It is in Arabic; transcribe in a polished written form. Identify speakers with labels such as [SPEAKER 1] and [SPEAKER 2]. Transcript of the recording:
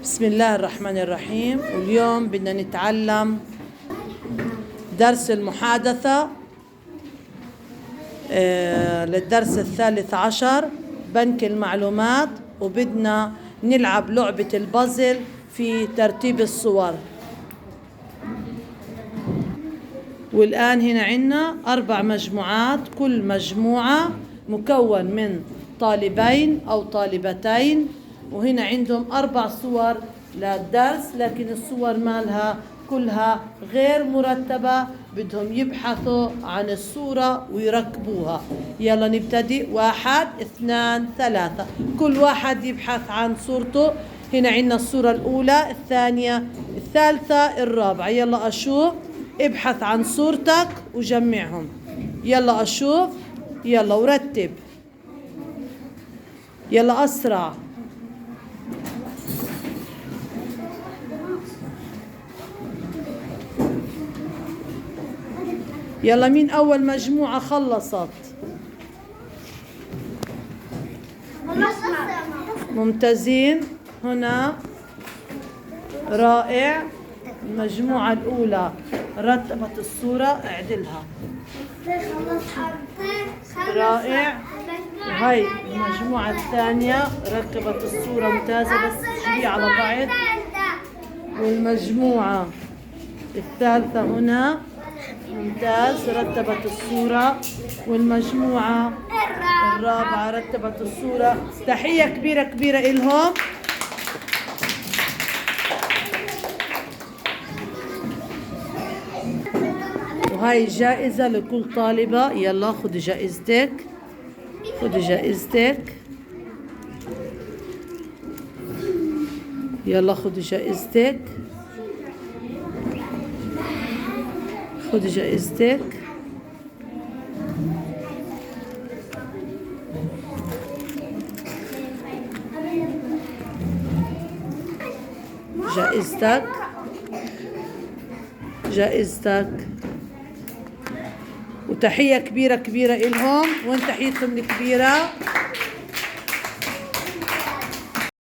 [SPEAKER 1] بسم الله الرحمن الرحيم. واليوم بدنا نتعلم درس المحادثة للدرس 13 بنك المعلومات، وبدنا نلعب لعبة البازل في ترتيب الصور. والآن هنا عنا 4 مجموعات، كل مجموعة مكون من طالبين أو طالبتين، وهنا عندهم 4 صور للدرس، لكن الصور مالها كلها غير مرتبة، بدهم يبحثوا عن الصورة ويركبوها. يلا نبتدي. 1 2 3، كل واحد يبحث عن صورته. هنا عندنا الصورة الأولى، الثانية، الثالثة، الرابعة. يلا أشوف، ابحث عن صورتك وجمعهم. يلا أشوف، يلا ورتب، يلا أسرع. يلا مين أول مجموعة خلصت؟ ممتازين، هنا رائع. المجموعة الأولى رتبت الصورة، اعدلها، رائع. وهي المجموعة الثانية ركبت الصورة، ممتازة، بس شيلي على بعض. والمجموعة الثالثة هنا ممتاز، رتبت الصورة. والمجموعة الرابعة رتبت الصورة. تحية كبيرة كبيرة إلهم. وهاي جائزة لكل طالبة. يلا خذي جائزتك، خذي جائزتك، يلا خذي جائزتك، خذي جائزتك. جائزتك، جائزتك. وتحية كبيرة كبيرة إلهم. وين تحيتهم الكبيرة؟